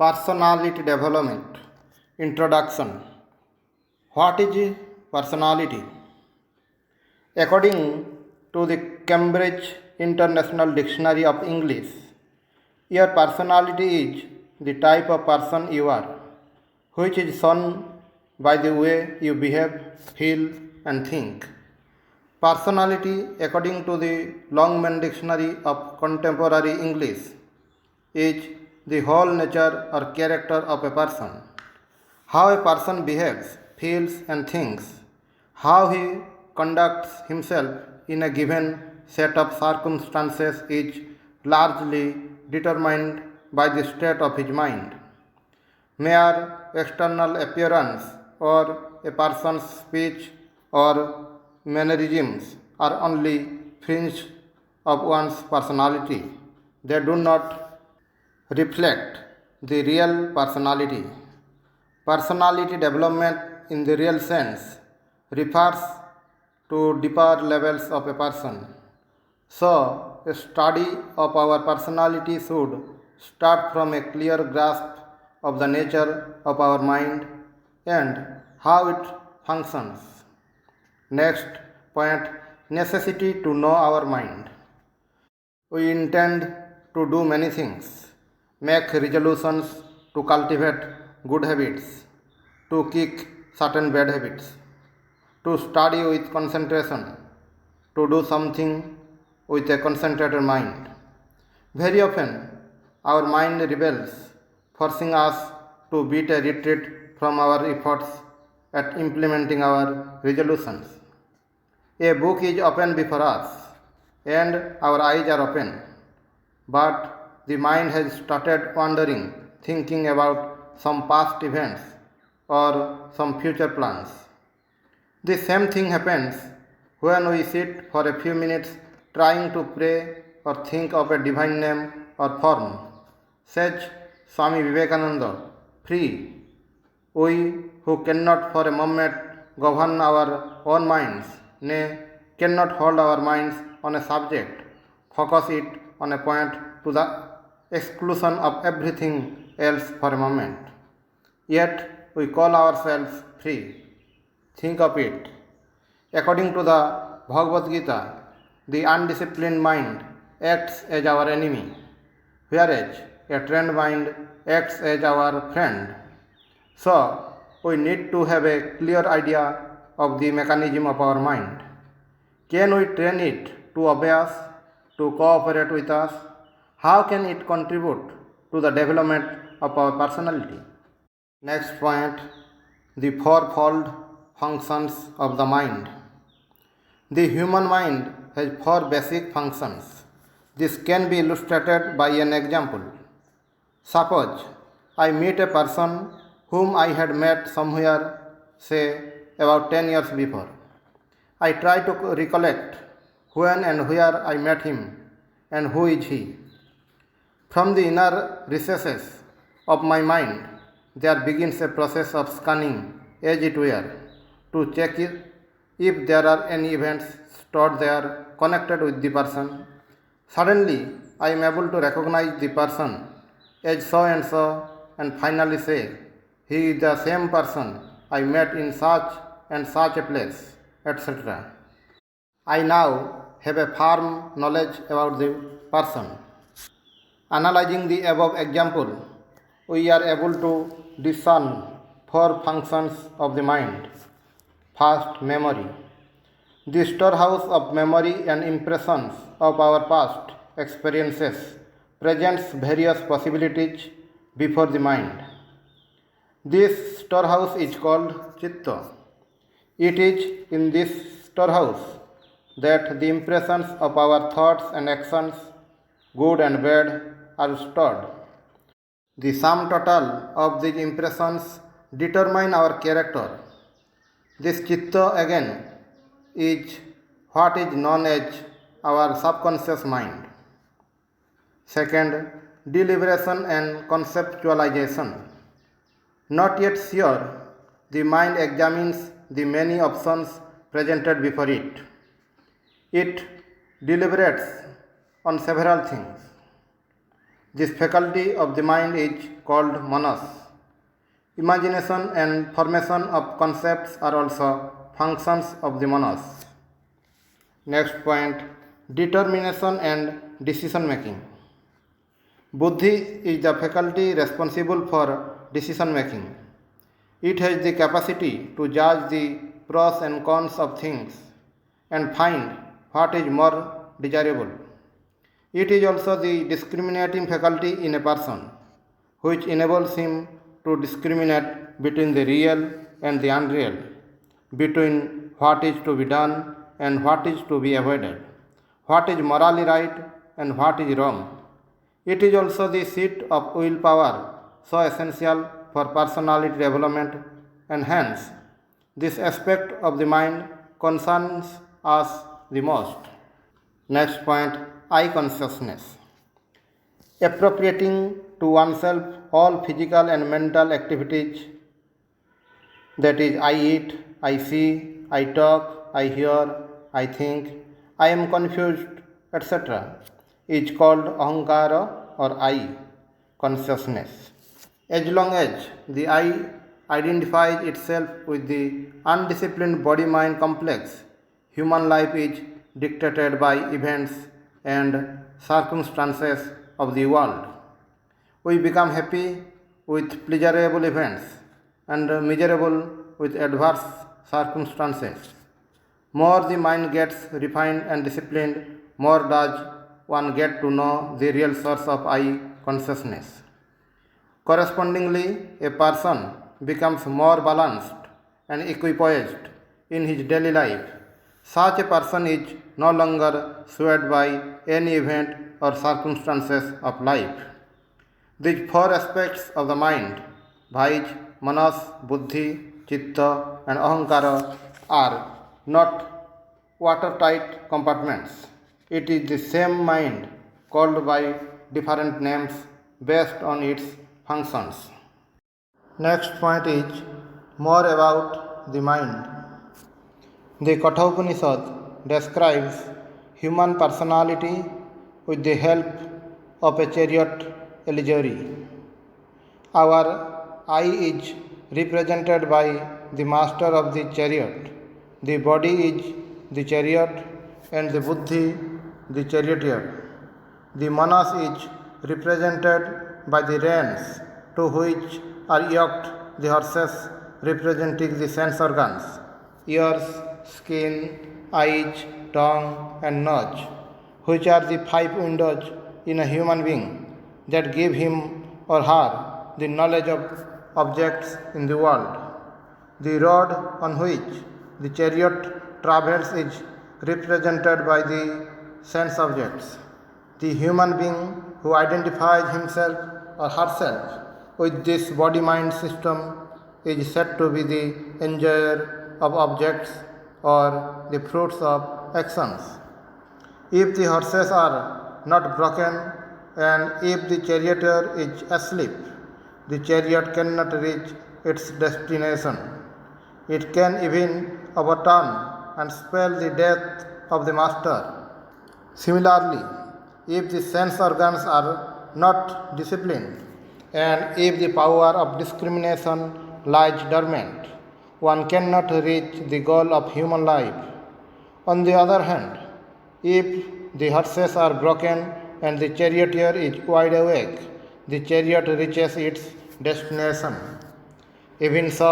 Personality development. Introduction. What is personality? According to the Cambridge International Dictionary of English, your personality is the type of person you are, which is shown by the way you behave, feel, and think. Personality, according to the Longman Dictionary of Contemporary English, is the whole nature or character of a person. How a person behaves, feels, and thinks, how he conducts himself in a given set of circumstances is largely determined by the state of his mind. Mere external appearance or a person's speech or mannerisms are only fringe of one's personality. They do not reflect the real personality. Personality development in the real sense refers to deeper levels of a person. So, a study of our personality should start from a clear grasp of the nature of our mind and how it functions. Next point, necessity to know our mind. We intend to do many things, make resolutions to cultivate good habits, to kick certain bad habits, to study with concentration, to do something with a concentrated mind. Very often, our mind rebels, forcing us to beat a retreat from our efforts at implementing our resolutions. A book is open before us, and our eyes are open, but the mind has started wandering, thinking about some past events or some future plans. The same thing happens when we sit for a few minutes trying to pray or think of a divine name or form. Says Swami Vivekananda, free, we who cannot for a moment govern our own minds, nay, cannot hold our minds on a subject, focus it on a point to the exclusion of everything else for a moment. Yet we call ourselves free. Think of it. According to the Bhagavad Gita, the undisciplined mind acts as our enemy, whereas a trained mind acts as our friend. So, we need to have a clear idea of the mechanism of our mind. Can we train it to obey us, to cooperate with us? How can it contribute to the development of our personality? Next point, the fourfold functions of the mind. The human mind has four basic functions. This can be illustrated by an example. Suppose I meet a person whom I had met somewhere, say about 10 years before. I try to recollect when and where I met him and who is he. From the inner recesses of my mind, there begins a process of scanning, as it were, to check if there are any events stored there connected with the person. Suddenly, I am able to recognize the person as so and finally say, he is the same person I met in such and such a place, etc. I now have a firm knowledge about the person. Analyzing the above example, we are able to discern four functions of the mind. First, memory. The storehouse of memory and impressions of our past experiences presents various possibilities before the mind. This storehouse is called chitta. It is in this storehouse that the impressions of our thoughts and actions, good and bad, are stored. The sum total of these impressions determine our character. This chitta again is what is known as our subconscious mind. Second, deliberation and conceptualization. Not yet sure, the mind examines the many options presented before it. It deliberates on several things. This faculty of the mind is called manas. Imagination and formation of concepts are also functions of the manas. Next point, determination and decision making. Buddhi is the faculty responsible for decision making. It has the capacity to judge the pros and cons of things and find what is more desirable. It is also the discriminating faculty in a person, which enables him to discriminate between the real and the unreal, between what is to be done and what is to be avoided, what is morally right and what is wrong. It is also the seat of willpower, so essential for personality development, and hence, this aspect of the mind concerns us the most. Next point, I consciousness. Appropriating to oneself all physical and mental activities, that is, I eat, I see, I talk, I hear, I think, I am confused, etc., is called ahankara or I consciousness. As long as the I identifies itself with the undisciplined body mind complex, human life is dictated by events and circumstances of the world. We become happy with pleasurable events and miserable with adverse circumstances. More the mind gets refined and disciplined, more does one get to know the real source of I consciousness. Correspondingly, a person becomes more balanced and equipoised in his daily life. Such a person is no longer swayed by any event or circumstances of life. These four aspects of the mind, Bhaj, Manas, Buddhi, Chitta, and Ahankara, are not watertight compartments. It is the same mind called by different names based on its functions. Next point is more about the mind. The Kathopanishad describes human personality with the help of a chariot allegory. Our I is represented by the master of the chariot, the body is the chariot, and the buddhi the charioteer. The manas is represented by the reins to which are yoked the horses, representing the sense organs, ears, skin, eyes, tongue, and nose, which are the five windows in a human being that give him or her the knowledge of objects in the world. The road on which the chariot travels is represented by the sense objects. The human being who identifies himself or herself with this body mind system is said to be the enjoyer of objects or the fruits of actions. If the horses are not broken and if the charioteer is asleep, the chariot cannot reach its destination. It can even overturn and spell the death of the master. Similarly, if the sense organs are not disciplined and if the power of discrimination lies dormant, one cannot reach the goal of human life. On the other hand, if the horses are broken and the charioteer is wide awake, the chariot reaches its destination. Even so,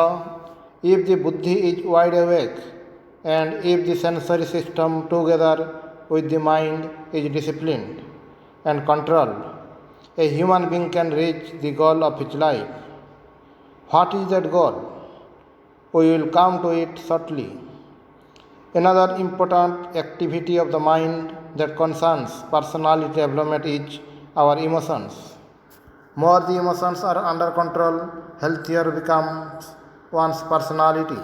if the buddhi is wide awake and if the sensory system together with the mind is disciplined and controlled, a human being can reach the goal of his life. What is that goal? We will come to it shortly. Another important activity of the mind that concerns personality development is our emotions. More the emotions are under control, healthier becomes one's personality.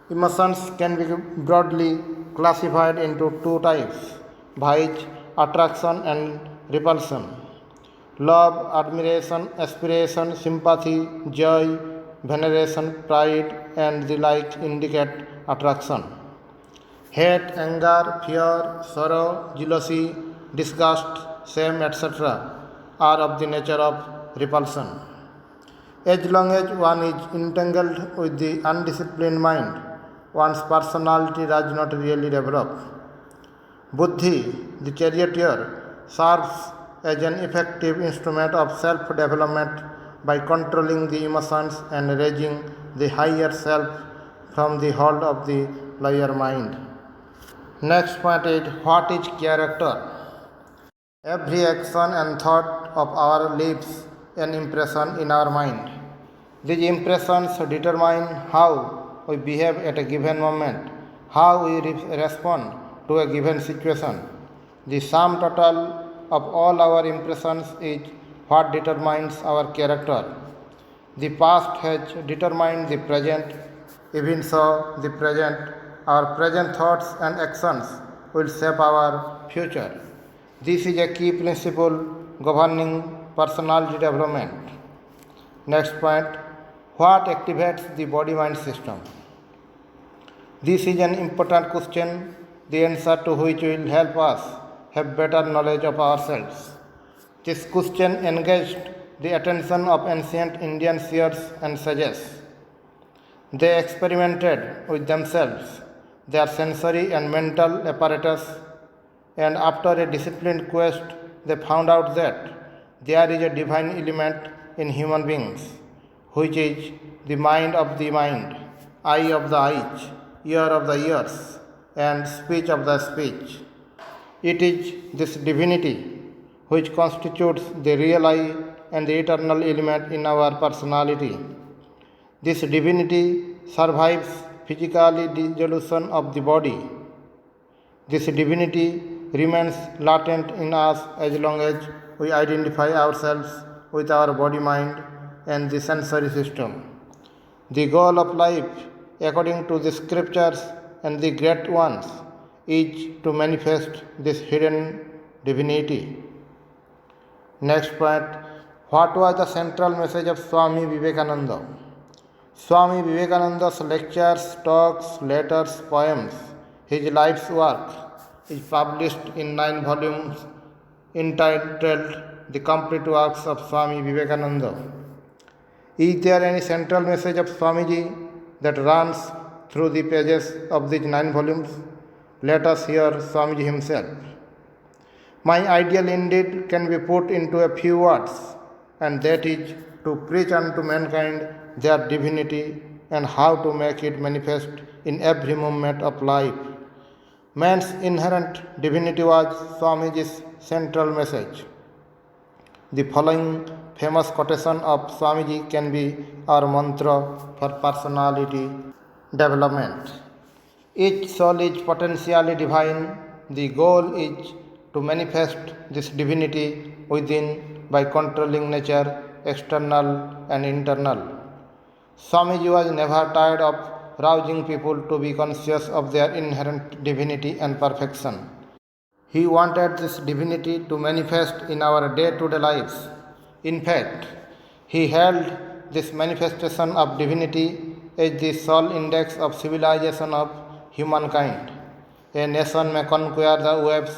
Emotions can be broadly classified into two types, bhaj, attraction and repulsion. Love, admiration, aspiration, sympathy, joy, veneration, pride, and the like indicate attraction. Hate, anger, fear, sorrow, jealousy, disgust, shame, etc. are of the nature of repulsion. As long as one is entangled with the undisciplined mind, one's personality does not really develop. Buddhi, the charioteer, serves as an effective instrument of self development by controlling the emotions and raising the higher self from the hold of the lower mind. Next point is, what is character? Every action and thought of our leaves an impression in our mind. These impressions determine how we behave at a given moment, how we respond to a given situation. The sum total of all our impressions is what determines our character. The past has determined the present, even so, our present thoughts and actions will shape our future. This is a key principle governing personality development. Next point, what activates the body mind system? This is an important question, the answer to which will help us have better knowledge of ourselves. This question engaged the attention of ancient Indian seers and sages. They experimented with themselves, their sensory and mental apparatus, and after a disciplined quest, they found out that there is a divine element in human beings, which is the mind of the mind, eye of the eyes, ear of the ears, and speech of the speech. It is this divinity which constitutes the real I and the eternal element in our personality. This divinity survives physical dissolution of the body. This divinity remains latent in us as long as we identify ourselves with our body mind and the sensory system. The goal of life, according to the scriptures and the great ones, is to manifest this hidden divinity. Next point, what was the central message of Swami Vivekananda? Swami Vivekananda's lectures, talks, letters, poems, his life's work is published in 9 volumes entitled The Complete Works of Swami Vivekananda. Is there any central message of Swamiji that runs through the pages of these 9 volumes? Let us hear Swamiji himself. My ideal indeed can be put into a few words, and that is to preach unto mankind their divinity and how to make it manifest in every moment of life. Man's inherent divinity was Swamiji's central message. The following famous quotation of Swamiji can be our mantra for personality development. Each soul is potentially divine. The goal is to manifest this divinity within by controlling nature, external and internal. Swamiji was never tired of rousing people to be conscious of their inherent divinity and perfection. He wanted this divinity to manifest in our day-to-day lives. In fact, he held this manifestation of divinity as the sole index of civilization of humankind. A nation may conquer the waves,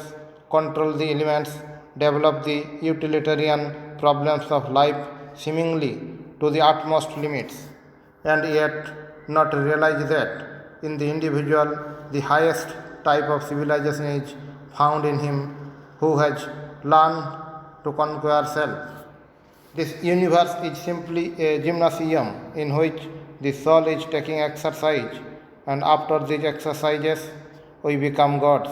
control the elements, develop the utilitarian problems of life seemingly to the utmost limits, and yet not realize that in the individual the highest type of civilization is found in him who has learned to conquer self. This universe is simply a gymnasium in which the soul is taking exercise, and after these exercises we become gods.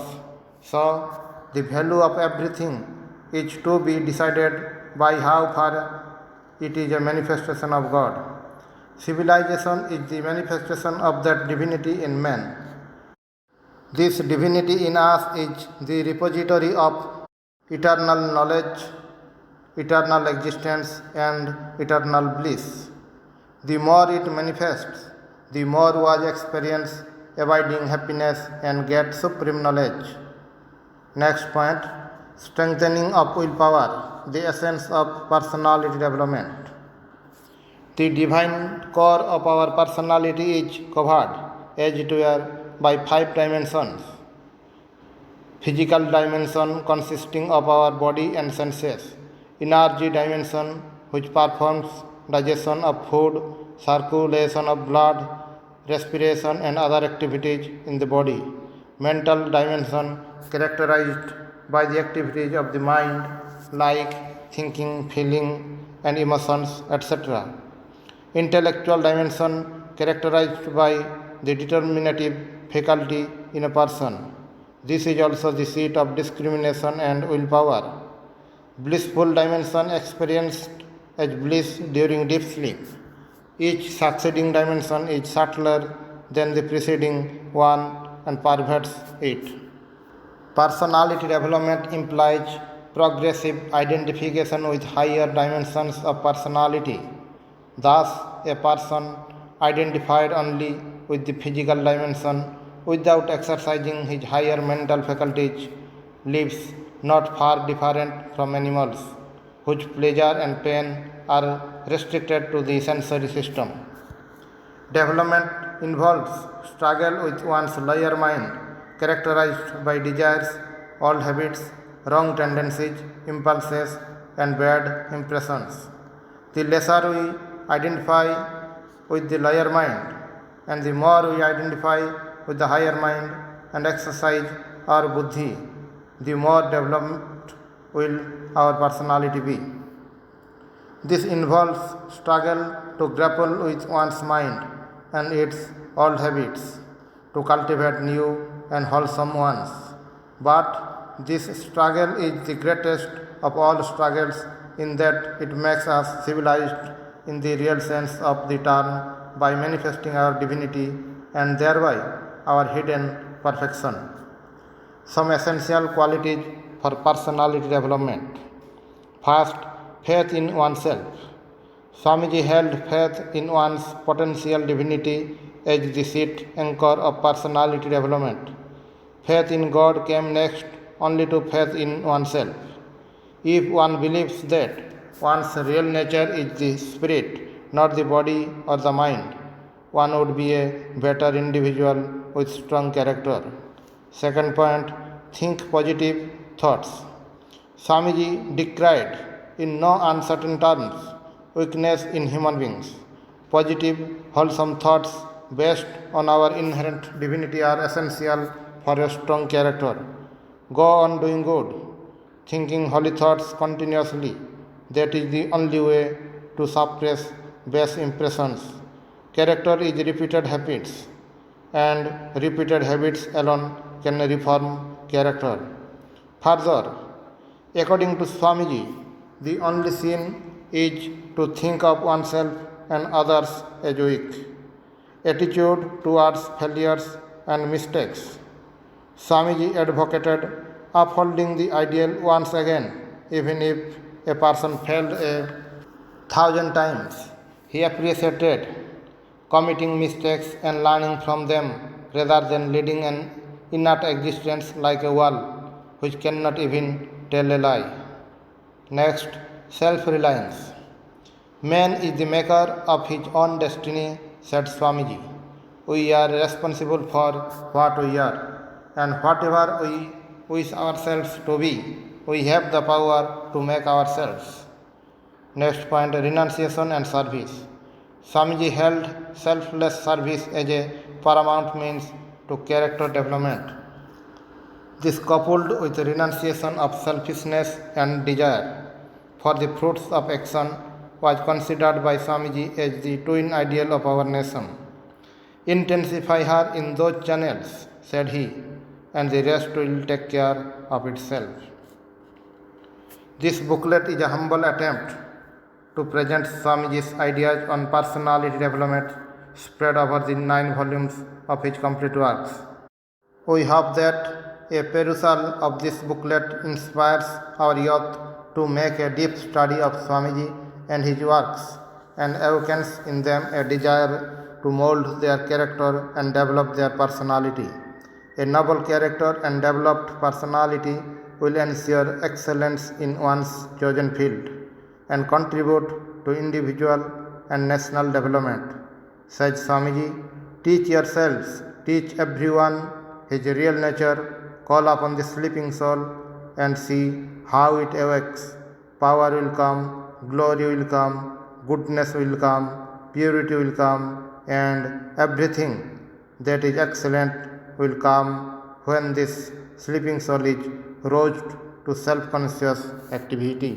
So, the value of everything is to be decided by how far it is a manifestation of God. Civilization is the manifestation of that divinity in man. This divinity in us is the repository of eternal knowledge, eternal existence, and eternal bliss. The more it manifests, the more we experience abiding happiness and get supreme knowledge. Next point, strengthening of willpower, the essence of personality development. The divine core of our personality is covered, as it were, by 5 dimensions. Physical dimension consisting of our body and senses. energy dimension, which performs digestion of food, circulation of blood, respiration, and other activities in the body. Mental dimension, characterized by the activities of the mind, like thinking, feeling, and emotions, etc. Intellectual dimension, characterized by the determinative faculty in a person. This is also the seat of discrimination and willpower. Blissful dimension, experienced as bliss during deep sleep. Each succeeding dimension is subtler than the preceding one and perverts it. Personality development implies progressive identification with higher dimensions of personality. Thus, a person identified only with the physical dimension without exercising his higher mental faculties lives not far different from animals, whose pleasure and pain are restricted to the sensory system. Development involves struggle with one's lower mind, characterized by desires, old habits, wrong tendencies, impulses, and bad impressions. The lesser we identify with the lower mind, and the more we identify with the higher mind and exercise our buddhi, the more developed will our personality be. This involves struggle to grapple with one's mind and its old habits, to cultivate new and wholesome ones. But this struggle is the greatest of all struggles in that it makes us civilized in the real sense of the term by manifesting our divinity and thereby our hidden perfection. Some essential qualities for personality development. First, faith in oneself. Swamiji held faith in one's potential divinity as the seat anchor of personality development. Faith in God came next only to faith in oneself. If one believes that one's real nature is the spirit, not the body or the mind, one would be a better individual with strong character. Second point, think positive thoughts. Swamiji decried in no uncertain terms weakness in human beings. Positive, wholesome thoughts based on our inherent divinity are essential for a strong character. Go on doing good, thinking holy thoughts continuously. That is the only way to suppress base impressions. Character is repeated habits, and repeated habits alone can reform character. Further, according to Swamiji, the only sin is to think of oneself and others as weak. Attitude towards failures and mistakes. Swamiji advocated upholding the ideal once again, even if a person failed 1,000 times. He appreciated committing mistakes and learning from them rather than leading an inert existence like a wall which cannot even tell a lie. Next, self-reliance. Man is the maker of his own destiny, said Swamiji. We are responsible for what we are, and whatever we wish ourselves to be, we have the power to make ourselves. Next point, renunciation and service. Swamiji held selfless service as a paramount means to character development. This coupled with renunciation of selfishness and desire for the fruits of action was considered by Swamiji as the twin ideal of our nation. Intensify her in those channels, said he, and the rest will take care of itself. This booklet is a humble attempt to present Swamiji's ideas on personality development spread over the 9 volumes of his complete works. We hope that a perusal of this booklet inspires our youth to make a deep study of Swamiji and his works and awakens in them a desire to mold their character and develop their personality. A noble character and developed personality will ensure excellence in one's chosen field and contribute to individual and national development. Says Swamiji, teach yourselves, teach everyone his real nature, call upon the sleeping soul and see how it awakes power will come, glory will come, goodness will come, purity will come, and everything that is excellent will come when this sleeping soul is roused to self-conscious activity.